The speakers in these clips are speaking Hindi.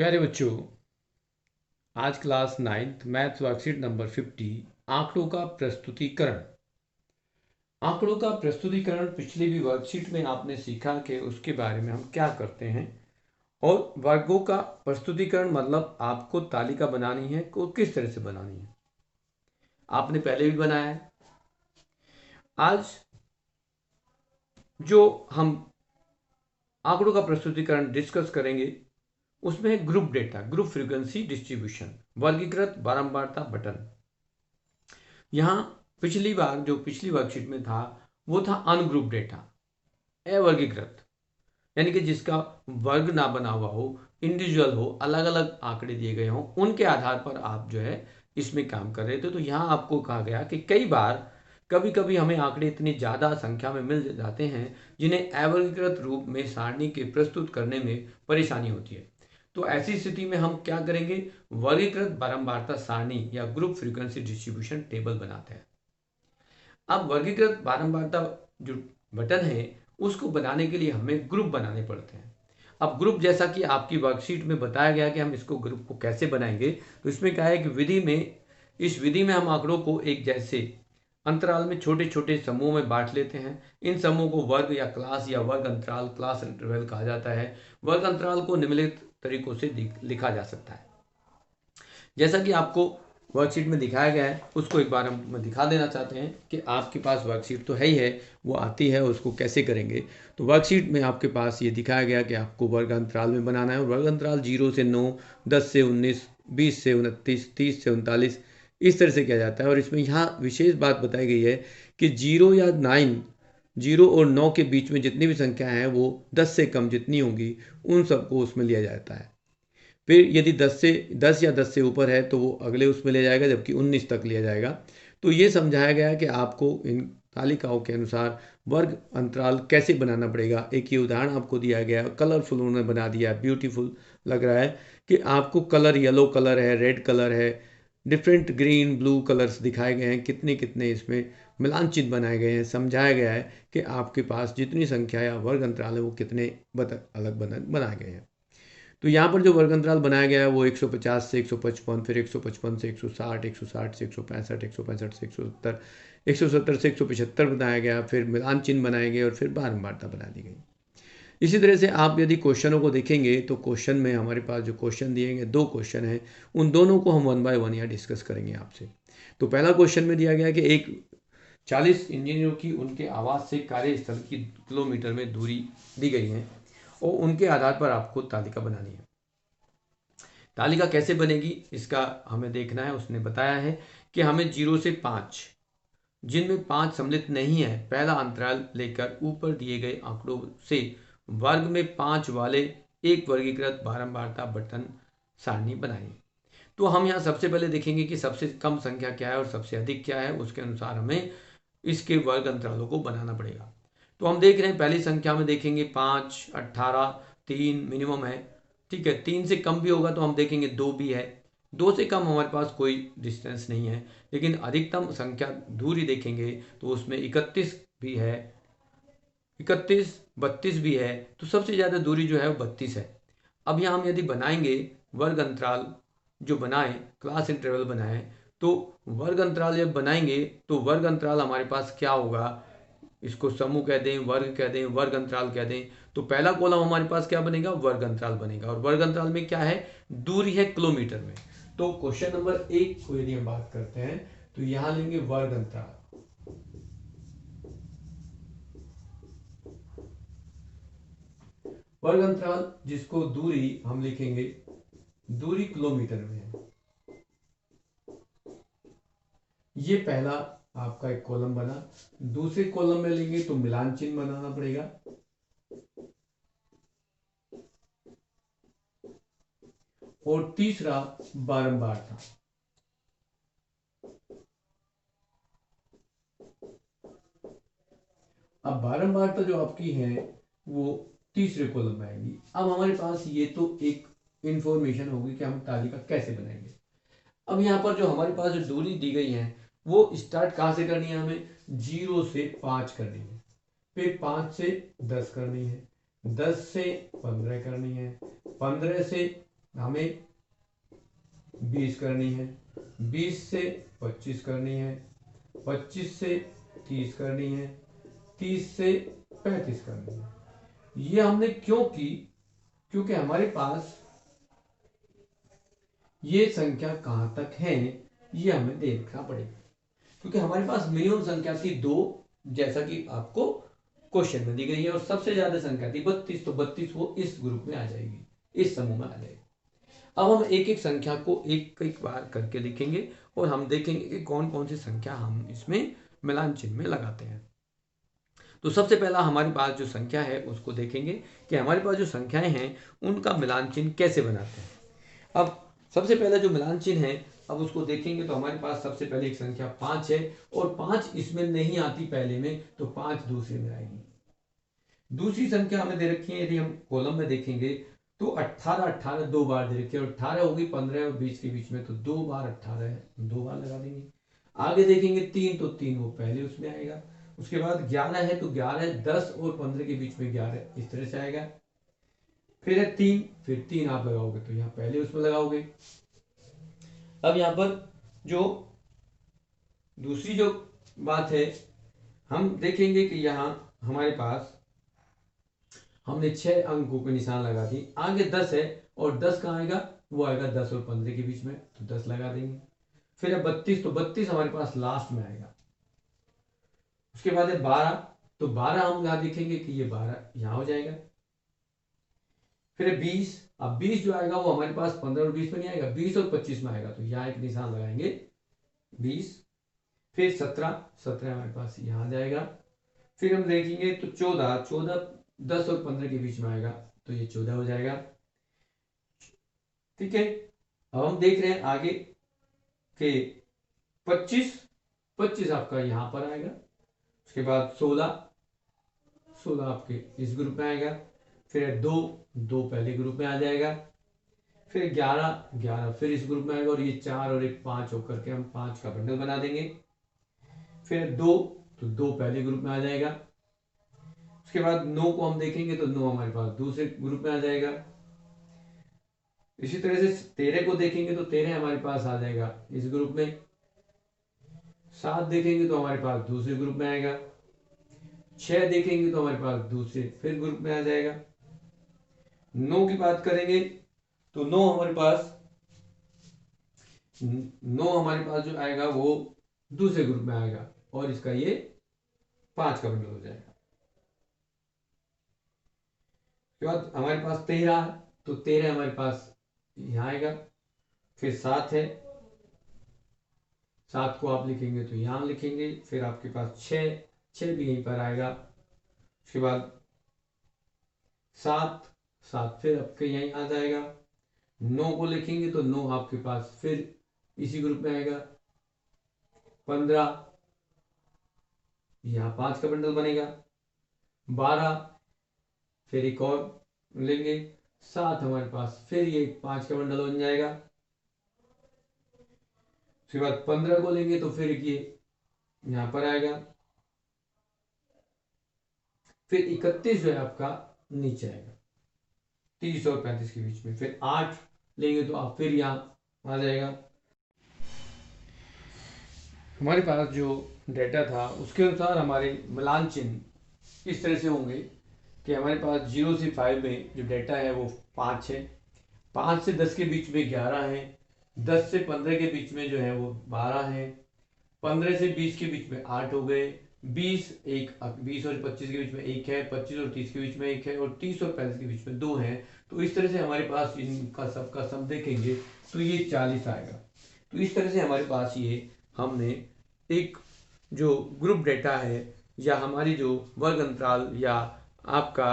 प्यारे बच्चों, आज class 9th maths worksheet number 50 आंकड़ों का प्रस्तुतिकरण। आंकड़ों का प्रस्तुतिकरण पिछली भी वर्कशीट में आपने सीखा कि उसके बारे में हम क्या करते हैं और वर्गों का प्रस्तुतिकरण मतलब आपको तालिका बनानी है को किस तरह से बनानी है। आपने पहले भी बनाया है। आज जो हम आंकड़ों का प्रस्तुतिकरण डिस्कस करेंगे उसमें group data, group frequency distribution, वर्गीकृत बारंबारता बटन। यहाँ पिछली बार जो पिछली वर्कशीट में था वो था अनग्रुप डेटा, अवर्गीकृत, यानी कि जिसका वर्ग ना बना हुआ हो, इंडिविजुअल हो, अलग अलग आंकड़े दिए गए हों, उनके आधार पर आप जो है इसमें काम कर रहे थे। तो यहाँ आपको कहा गया कि कई बार कभी कभी हमें आंकड़े इतनी ज़्यादा संख्या में मिल जाते हैं जिन्हें अवर्गीकृत रूप में सारणी के प्रस्तुत करने में परेशानी होती है। तो ऐसी स्थिति में हम क्या करेंगे, वर्गीकृत बारंबारता सारणी या ग्रुप फ्रीक्वेंसी डिस्ट्रीब्यूशन टेबल बनाते हैं। अब वर्गीकृत बारंबारता जो बटन है उसको बनाने के लिए हमें ग्रुप बनाने पड़ते हैं। अब ग्रुप जैसा कि आपकी वर्कशीट में बताया गया कि हम इसको ग्रुप को कैसे बनाएंगे, तो इसमें क्या है कि इस विधि में हम आंकड़ों को एक जैसे अंतराल में छोटे छोटे समूह में बांट लेते हैं। इन समूह को वर्ग या क्लास या वर्ग अंतराल, क्लास इंटरवल कहा जाता है। वर्ग अंतराल को निम्नलिखित तरीकों से लिखा जा सकता है। जैसा कि आपको वर्कशीट में दिखाया गया है उसको एक बार हम दिखा देना चाहते हैं कि आपके पास वर्कशीट तो है ही है, वो आती है, उसको कैसे करेंगे। तो वर्कशीट में आपके पास ये दिखाया गया कि आपको वर्ग अंतराल में बनाना है और वर्ग अंतराल 0 से 9, 10 से 19, 20 से 29, 30 से 39 इस तरह से किया जाता है। और इसमें यहाँ विशेष बात बताई गई है कि 0 और 9 के बीच में जितनी भी संख्या है वो 10 से कम जितनी होंगी उन सबको उसमें लिया जाता है। फिर यदि 10 या 10 से ऊपर है तो वो अगले उसमें ले जाएगा, जबकि 19 तक लिया जाएगा। तो ये समझाया गया है कि आपको इन तालिकाओं के अनुसार वर्ग अंतराल कैसे बनाना पड़ेगा। एक ये उदाहरण आपको दिया गया, कलरफुल उन्होंने बना दिया, ब्यूटीफुल लग रहा है कि आपको कलर, येलो कलर है, रेड कलर है, डिफरेंट ग्रीन ब्लू कलर्स दिखाए गए हैं, कितने कितने इसमें मिलान चिन्ह बनाए गए हैं। समझाया गया है कि आपके पास जितनी संख्या या वर्ग अंतराल है वो कितने अलग बनाए गए हैं। तो यहाँ पर जो वर्ग अंतराल बनाया गया है वो 150 से 155, फिर 155 से 160, 160 से 165, 165 से 170, 170 से 175 बनाया गया, फिर मिलान चिन्ह बनाए गए और फिर बारंबारता बना दी गई। इसी तरह से आप यदि क्वेश्चनों को देखेंगे तो क्वेश्चन में हमारे पास जो क्वेश्चन दिए गए 2 क्वेश्चन हैं, उन दोनों को हम 1 बाय 1 यहाँ डिस्कस करेंगे आपसे। तो पहला क्वेश्चन में दिया गया कि एक 40 इंजीनियरों की उनके आवास से कार्यस्थल की किलोमीटर में दूरी दी गई है और उनके आधार पर आपको तालिका बनानी है। तालिका कैसे बनेगी इसका हमें देखना है। उसने बताया है कि हमें 0 से 5, जिनमें 5 सम्मिलित नहीं है, पहला अंतराल लेकर ऊपर दिए गए आंकड़ों से वर्ग में 5 वाले एक वर्गीकृत बारंबारता बटन सारणी बनाएं। तो हम यहाँ सबसे पहले देखेंगे कि सबसे कम संख्या क्या है और सबसे अधिक क्या है, उसके अनुसार हमें इसके वर्ग अंतरालों को बनाना पड़ेगा। तो हम देख रहे हैं पहली संख्या में देखेंगे 5, 18, 3 मिनिमम है, ठीक है। 3 से कम भी होगा तो हम देखेंगे 2 भी है। 2 से कम हमारे पास कोई डिस्टेंस नहीं है, लेकिन अधिकतम संख्या दूरी देखेंगे तो उसमें 31 भी है, 31, 32 भी है। तो सबसे ज़्यादा दूरी जो है वो 32 है। अब यहाँ हम यदि बनाएंगे वर्ग अंतराल, जो बनाए क्लास इंटरवल बनाए, तो वर्ग अंतराल जब बनाएंगे तो वर्ग अंतराल हमारे पास क्या होगा, इसको समूह कह दें, वर्ग कह दें, वर्ग अंतराल कह दें। तो पहला कॉलम हमारे पास क्या बनेगा, वर्ग अंतराल बनेगा। और वर्ग अंतराल में क्या है, दूरी है किलोमीटर में। तो क्वेश्चन नंबर 1 को यदि हम बात करते हैं तो यहां लेंगे वर्ग अंतराल। वर्ग अंतराल जिसको दूरी हम लिखेंगे, दूरी किलोमीटर में है। ये पहला आपका एक कॉलम बना। दूसरे कॉलम में लेंगे तो मिलान चिन्ह बनाना पड़ेगा। और तीसरा बारंबार था। अब बारंबारता जो आपकी है वो तीसरे कॉलम में आएगी। अब हमारे पास ये तो एक इंफॉर्मेशन होगी कि हम तालिका कैसे बनाएंगे। अब यहाँ पर जो हमारे पास जो दूरी दी गई है वो स्टार्ट कहाँ से करनी है, हमें 0 से 5 करनी है, फिर 5 से 10 करनी है, 10 से 15 करनी है, 15 से हमें 20 करनी है, 20 से 25 करनी है, 25 से 30 करनी है, 30 से 35 करनी है। ये हमने क्यों की? क्योंकि हमारे पास ये संख्या कहां तक है ये हमें देखना पड़ेगा, क्योंकि हमारे पास मिनिमम संख्या थी 2, जैसा कि आपको क्वेश्चन में दी गई है, और सबसे ज्यादा संख्या थी 32, तो 32 वो इस ग्रुप में आ जाएगी, इस समूह में आ जाएगी। अब हम एक एक संख्या को एक एक बार करके लिखेंगे और हम देखेंगे कि कौन कौन सी संख्या हम इसमें मिलान चिन्ह में लगाते हैं। तो सबसे पहला हमारे पास जो संख्या है उसको देखेंगे कि हमारे पास जो संख्याएं हैं उनका मिलान चिन्ह कैसे बनाते हैं। अब सबसे पहला जो मिलान चिन्ह है, अब उसको देखेंगे तो हमारे पास सबसे पहले एक संख्या 5 है, और 5 इसमें नहीं आती पहले में, तो 5 दूसरे में आएगी। दूसरी संख्या हमें दे रखी है, यदि हम कॉलम में देखेंगे तो 18 18 दो बार दे रखी है, और 18 होगी 15 और 20 के बीच में, तो 2 बार 18 है, 2 बार लगा देंगे। आगे देखेंगे 3, तो 3 वो पहले उसमें आएगा। उसके बाद 11 है, तो 11 10 और 15 के बीच में 11 इस तरह से आएगा। फिर है 3, फिर 3 आप लगाओगे तो यहाँ पहले उसमें लगाओगे। अब यहाँ पर जो दूसरी जो बात है, हम देखेंगे कि यहाँ हमारे पास हमने 6 अंकों के निशान लगा दी, आगे 10 है, और 10 कहाँ आएगा? वो आएगा 10 और 15 के बीच में, तो 10 लगा देंगे। फिर है 32, तो 32 हमारे पास लास्ट में आएगा। उसके बाद है 12, तो 12 हम यहां देखेंगे कि ये 12 यहां हो जाएगा। फिर है 20, अब 20 जो आएगा वो हमारे पास 15 और 20 में नहीं आएगा, 20 और 25 में आएगा, तो यहाँ एक निशान लगाएंगे 20। फिर 17, 17 हमारे पास यहाँ आ जाएगा। फिर हम देखेंगे तो 14, 14 10 और 15 के बीच में आएगा, तो ये 14 हो जाएगा। ठीक है, अब हम देख रहे हैं आगे के 25, 25 आपका यहां पर आएगा। उसके बाद 16, 16 आपके इस ग्रुप में आएगा। फिर 2, 2 पहले ग्रुप में आ जाएगा। फिर 11, 11 फिर इस ग्रुप में आएगा, और ये 4 और एक 5 होकर के हम 5 का बंडल बना देंगे। फिर 2, तो 2 पहले ग्रुप में आ जाएगा। उसके बाद 9 को हम देखेंगे तो 9 हमारे पास दूसरे ग्रुप में आ जाएगा। इसी तरह से 13 को देखेंगे तो 13 हमारे पास आ जाएगा इस ग्रुप में। 7 देखेंगे तो हमारे पास दूसरे ग्रुप में आएगा। 6 देखेंगे तो हमारे पास दूसरे फिर ग्रुप में आ जाएगा। 9 की बात करेंगे तो 9 हमारे पास जो आएगा वो दूसरे ग्रुप में आएगा, और इसका ये 5 का बंडल हो जाएगा। उसके बाद हमारे पास 13 है, तो 13 हमारे पास यहां आएगा। फिर 7 है, 7 को आप लिखेंगे तो यहां लिखेंगे। फिर आपके पास 6, 6 भी यहीं पर आएगा। उसके बाद 7, 7 फिर आपके यहीं आ जाएगा। 9 को लिखेंगे तो 9 आपके पास फिर इसी ग्रुप में आएगा। 15 यहाँ 5 का बंडल बनेगा। 12 फिर एक और लेंगे। 7 हमारे पास फिर ये 5 का बंडल बन जाएगा। उसके बाद 15 को लेंगे तो फिर ये यहां पर आएगा। फिर 31 जो है आपका नीचे आएगा 30 और 35 के बीच में। फिर 8 लेंगे तो आप फिर यहां आ जाएगा। हमारे पास जो डेटा था उसके अनुसार हमारे मिलान चिन्ह इस तरह से होंगे कि हमारे पास 0 से 5 में जो डेटा है वो 5 है, 5 से 10 के बीच में 11 है, 10 से 15 के बीच में जो है वो 12 है, 15 से 20 के बीच में 8 हो गए, 20 और 25 के बीच में 1 है, 25 और 30 के बीच में 1 है, और 30 और 35 के बीच में 2 है। तो इस तरह से हमारे पास इनका सबका सम देखेंगे तो ये 40 आएगा। तो इस तरह से हमारे पास ये हमने एक जो ग्रुप डेटा है या हमारी जो वर्ग अंतराल या आपका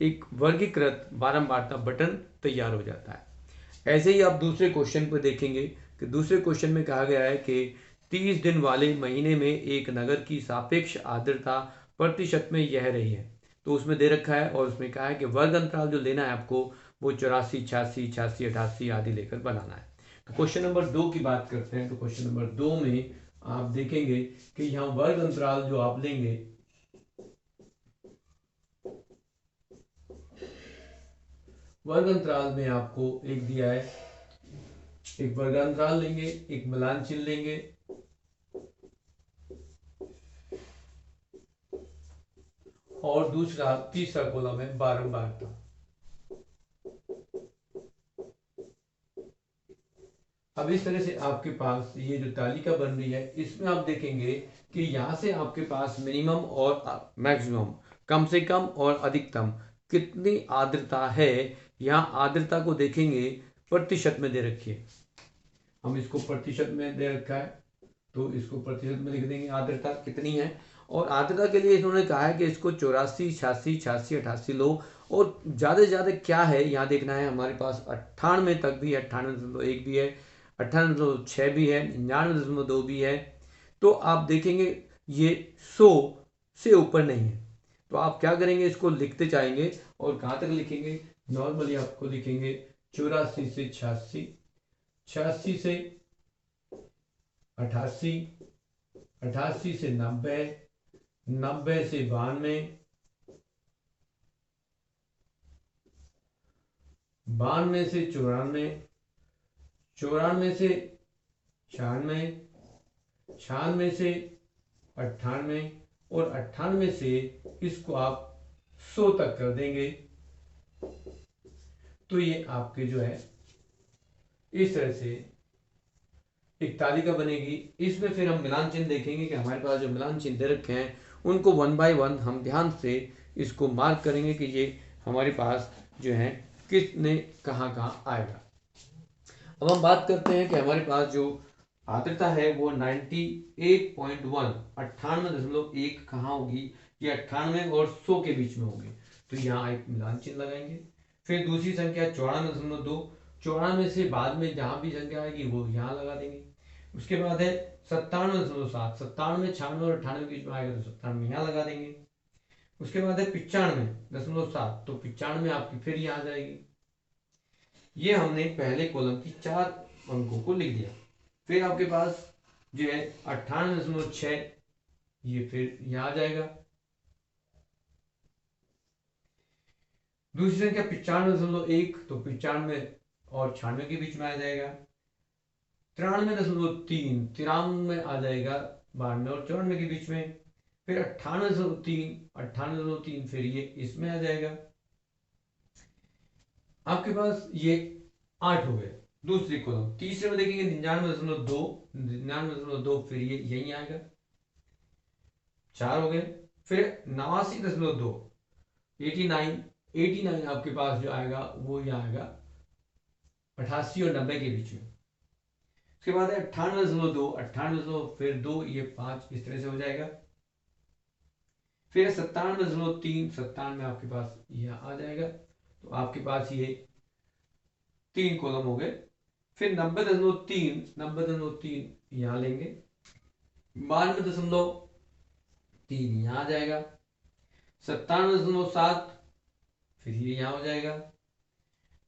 एक वर्गीकृत बारंबारता बटन तैयार हो जाता है। ऐसे ही आप दूसरे क्वेश्चन पर देखेंगे कि दूसरे क्वेश्चन में कहा गया है कि 30 दिन वाले महीने में एक नगर की सापेक्ष आर्द्रता प्रतिशत में यह रही है। तो उसमें दे रखा है और उसमें कहा है कि वर्ग अंतराल जो लेना है आपको वो 84, 86, 86, 88 आदि लेकर बनाना है। तो क्वेश्चन नंबर 2 की बात करते हैं। तो क्वेश्चन नंबर 2 में आप देखेंगे कि यहाँ वर्ग अंतराल जो आप लेंगे वर्ग अंतराल में आपको एक दिया है, एक वर्ग अंतराल लेंगे, एक मिलान चिन्ह लेंगे, और तीसरा कॉलम है बारंबारता। अब इस तरह से आपके पास ये जो तालिका बन रही है, इसमें आप देखेंगे कि यहां से आपके पास मिनिमम और मैक्सिमम, कम से कम और अधिकतम कितनी आर्द्रता है। यहाँ आर्द्रता को देखेंगे प्रतिशत में दे रखी है, हम इसको प्रतिशत में दे रखा है तो इसको प्रतिशत में लिख देंगे आर्द्रता कितनी है। और आर्द्रता के लिए इन्होंने कहा है कि इसको 84, 86, 86, 88 लो, और ज़्यादा से ज़्यादा क्या है यहाँ देखना है। हमारे पास 98 तक भी है, 98.1 भी है, 98.6 भी है, 99.2 भी है। तो आप देखेंगे ये 100 से ऊपर नहीं है। तो आप क्या करेंगे, इसको लिखते जाएंगे और कहाँ तक लिखेंगे, नॉर्मली आपको लिखेंगे 84 से 86, 86 से 88, 88 से 90, 90 से 92, 92 से 94, 94 से 96, 96 से 98, और 98 से इसको आप 100 तक कर देंगे। तो ये आपके जो है इस तरह से एक तालिका बनेगी। इसमें फिर हम मिलान चिन्ह देखेंगे कि हमारे पास जो मिलान चिन्ह दे रखे हैं उनको 1 बाय 1 हम ध्यान से इसको मार्क करेंगे कि ये हमारे पास जो है किसने कहाँ कहाँ आएगा। अब हम बात करते हैं कि हमारे पास जो आर्द्रता है वो 98.1, 98.1 कहाँ होगी, ये 98 और 100 के बीच में होगी। तो यहाँ एक मिलान चिन्ह लगाएंगे। फिर दूसरी संख्या 94.2, 94 से बाद में जहां भी संख्या आएगी वो यहाँ लगा देंगे। उसके बाद है 97.7, 97, 96 और 98 के बीच में आएगा तो 97 यहाँ लगा देंगे। उसके बाद है 95.7, तो 95 आपकी फिर यहाँ जाएगी। ये हमने पहले कॉलम की 4 अंकों को लिख दिया। फिर आपके पास जो है 98.6, ये फिर यहाँ आ जाएगा। दूसरी संख्या 95.1, तो 95 और 96 के बीच में आ जाएगा। 93.3, 93 आ जाएगा 92 और 94 के बीच में। फिर 98.3, 98.3 फिर ये इसमें आ जाएगा। आपके पास ये 8 हो गए दूसरी कॉलम। तीसरे में देखेंगे 99.2, 99.2 फिर ये यही आएगा, 4 हो गए। फिर 89.2, 89, 89 आपके पास जो आएगा वो यहाँ आएगा 88 और 90 के बीच में। उसके बाद है 98.2, 98, फिर 2, ये 5 इस तरह से हो जाएगा। फिर 97.3, 97 आपके पास यहाँ आ जाएगा। तो आपके पास ये 3 कॉलम हो गए। फिर 90.3, 90.3 यहाँ लेंगे, 92.3 यहाँ आ जाएगा, 97.7 फिर ये यहाँ हो जाएगा,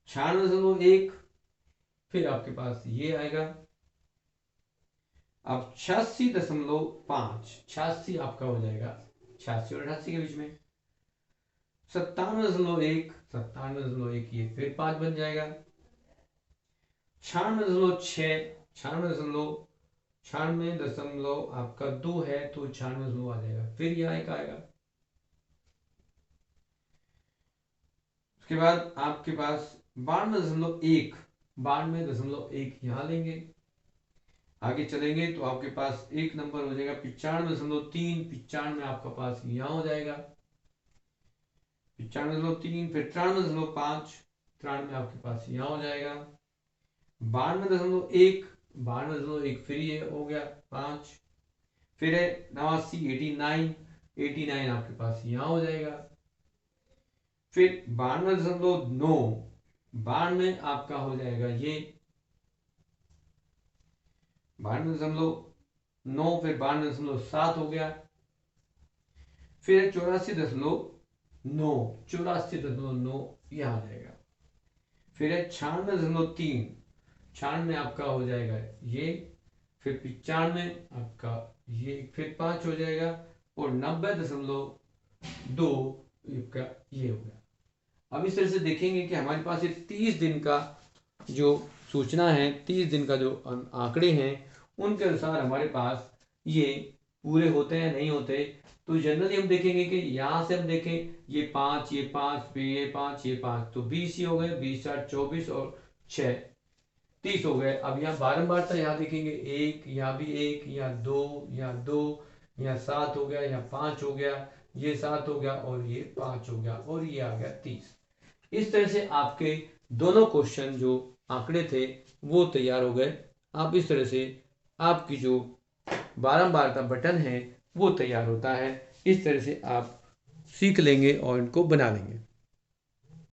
96.1 फिर आपके पास ये आएगा। अब 86.5, 86 आपका हो जाएगा 86 और 88 के बीच में। 97.1, 97.1 ये फिर 5 बन जाएगा। 96.6, 96.96 आपका 2 है तो 96 आ जाएगा, फिर यहाँ एक आएगा। उसके बाद आपके पास 92.1, 92.1 यहाँ लेंगे। आगे चलेंगे तो आपके पास एक नंबर हो जाएगा 95.3, 95 आपका पास यहाँ हो जाएगा, 95.3। फिर 93.5, 93 आपके पास यहाँ हो जाएगा। 92.1, 92.1 फिर ये हो गया 5। फिर है 89, 89, 89 आपके पास यहाँ हो जाएगा। फिर 92.9, 92 आपका हो जाएगा ये 92.9, फिर 92.7 हो गया। फिर 84.9, 84.9 यह आ जाएगा। फिर है 96.3, 96 आपका हो जाएगा ये। फिर 95 आपका ये, फिर 5 हो जाएगा, और 90.2 आपका ये हो गया। अब इस तरह से देखेंगे कि हमारे पास ये 30 दिन का जो सूचना है, 30 दिन का जो आंकड़े हैं, उनके अनुसार हमारे पास ये पूरे होते हैं नहीं होते। तो जनरली हम देखेंगे कि यहाँ से हम देखें ये 5, ये 5, ये 5, ये 5, तो 20 ही हो गए, 20 4 24 और 6 30 हो गए। अब यहाँ बारंबारता यहाँ देखेंगे 1, यहाँ भी 1, यहाँ 2, यहाँ 2, यहाँ 7 हो गया, यहाँ 5 हो गया, ये 7 हो गया और ये 5 हो गया और ये आ गया 30। इस तरह से आपके दोनों क्वेश्चन जो आंकड़े थे वो तैयार हो गए। आप इस तरह से आपकी जो बारंबारता बटन है वो तैयार होता है। इस तरह से आप सीख लेंगे और इनको बना लेंगे।